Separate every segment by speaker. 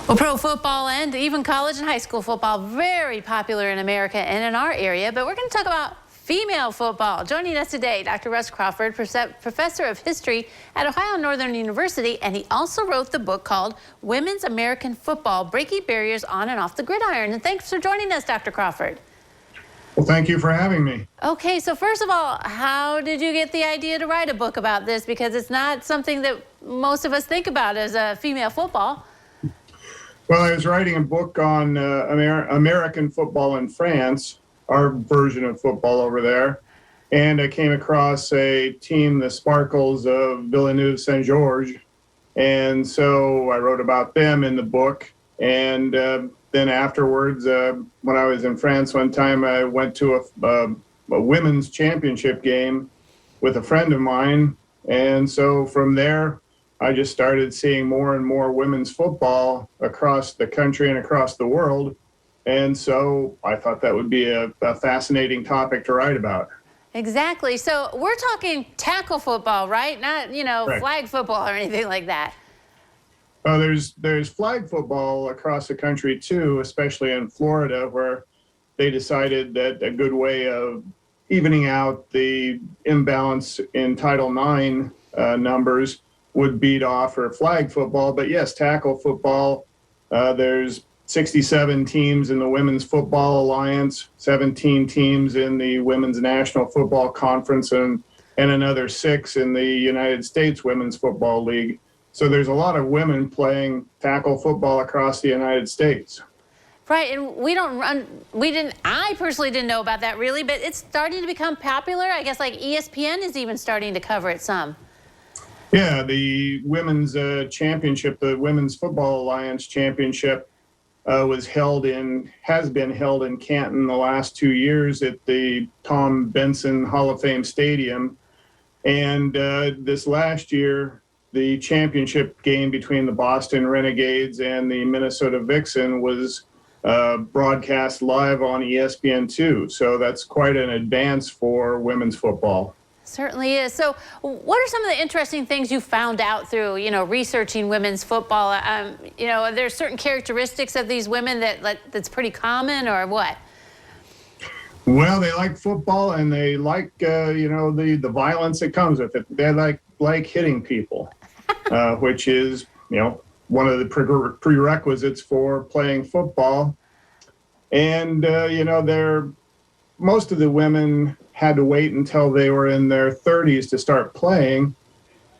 Speaker 1: Well, pro football and even college and high school football, very popular in America and in our area. But we're going to talk about female football. Joining us today, Dr. Russ Crawford, professor of history at Ohio Northern University, and he also wrote the book called Women's American Football, Breaking Barriers on and Off the Gridiron. And thanks for joining us, Dr. Crawford.
Speaker 2: Well, thank you for having me.
Speaker 1: Okay, so first of all, how did you get the idea to write a book about this? Because it's not something that most of us think about as a female football.
Speaker 2: Well, I was writing a book on American football in France, our version of football over there, and I came across a team, the Sparkles of Villeneuve-Saint-Georges, and so I wrote about them in the book. And then afterwards, when I was in France one time, I went to a women's championship game with a friend of mine, and so from there, I just started seeing more and more women's football across the country and across the world. And so I thought that would be a fascinating topic to write about.
Speaker 1: Exactly. So we're talking tackle football, right? Not,
Speaker 2: Correct.
Speaker 1: Flag football or anything like that.
Speaker 2: There's flag football across the country too, especially in Florida, where they decided that a good way of evening out the imbalance in Title IX numbers would be to offer flag football. But yes, tackle football, there's 67 teams in the Women's Football Alliance, 17 teams in the Women's National Football Conference, and another 6 in the United States Women's Football League. So there's a lot of women playing tackle football across the United States.
Speaker 1: Right, and I personally didn't know about that really, but it's starting to become popular. I guess like ESPN is even starting to cover it some.
Speaker 2: Yeah, the women's championship, the Women's Football Alliance championship, has been held in Canton the last 2 years at the Tom Benson Hall of Fame Stadium. And this last year, the championship game between the Boston Renegades and the Minnesota Vixen was broadcast live on ESPN2. So that's quite an advance for women's football.
Speaker 1: Certainly is. So what are some of the interesting things you found out through, researching women's football? Are there certain characteristics of these women that's pretty common, or what?
Speaker 2: Well, they like football, and they like, the violence that comes with it. They like hitting people, which is, one of the prerequisites for playing football. And, most of the women had to wait until they were in their 30s to start playing.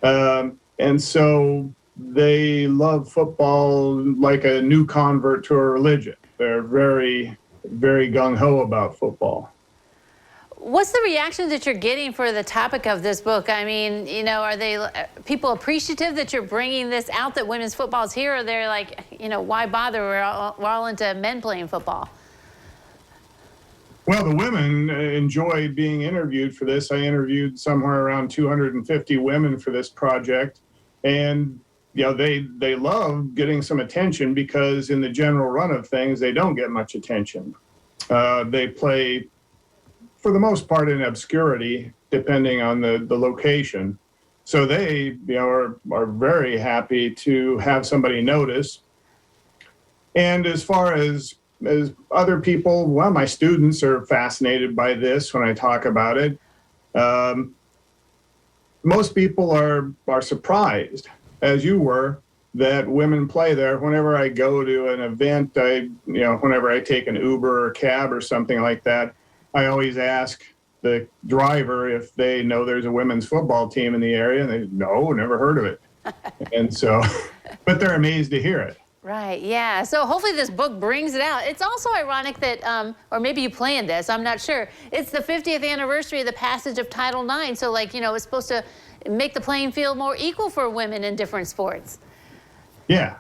Speaker 2: And so they love football like a new convert to a religion. They're very, very gung-ho about football.
Speaker 1: What's the reaction that you're getting for the topic of this book? I mean, are they people appreciative that you're bringing this out, that women's football is here? Or they're like, why bother? We're all into men playing football.
Speaker 2: Well, the women enjoy being interviewed for this. I interviewed somewhere around 250 women for this project. And, they love getting some attention, because in the general run of things, they don't get much attention. They play, for the most part, in obscurity, depending on the location. So they, are very happy to have somebody notice. And as far as other people, well, my students are fascinated by this when I talk about it. Most people are surprised, as you were, that women play there. Whenever I go to an event, whenever I take an Uber or cab or something like that, I always ask the driver if they know there's a women's football team in the area, and they no, never heard of it. And so, but they're amazed to hear it.
Speaker 1: Right, yeah. So hopefully this book brings it out. It's also ironic that, or maybe you planned this, I'm not sure. It's the 50th anniversary of the passage of Title IX. So it's supposed to make the playing field more equal for women in different sports.
Speaker 2: Yeah.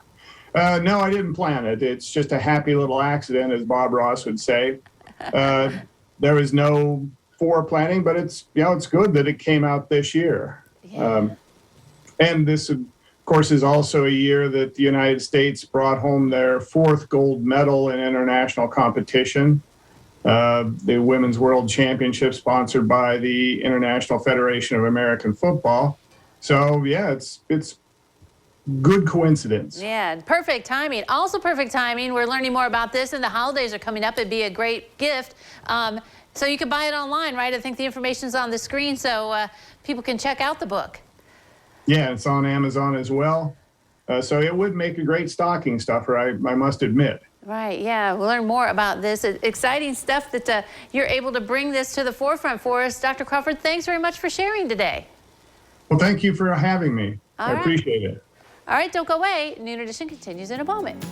Speaker 2: No, I didn't plan it. It's just a happy little accident, as Bob Ross would say. There was no foreplanning, but it's good that it came out this year. Yeah. And this, of course, is also a year that the United States brought home their 4th gold medal in international competition. The Women's World Championship, sponsored by the International Federation of American Football. So yeah, it's good coincidence.
Speaker 1: Yeah, perfect timing. Also perfect timing. We're learning more about this, and the holidays are coming up. It'd be a great gift. So you can buy it online, right? I think the information's on the screen, so people can check out the book.
Speaker 2: Yeah, it's on Amazon as well. So it would make a great stocking stuffer, I must admit.
Speaker 1: Right, yeah, we'll learn more about this. Exciting stuff that you're able to bring this to the forefront for us. Dr. Crawford, thanks very much for sharing today.
Speaker 2: Well, thank you for having me.
Speaker 1: All
Speaker 2: I
Speaker 1: right.
Speaker 2: appreciate it.
Speaker 1: All right, don't go away. Noon Edition continues in a moment.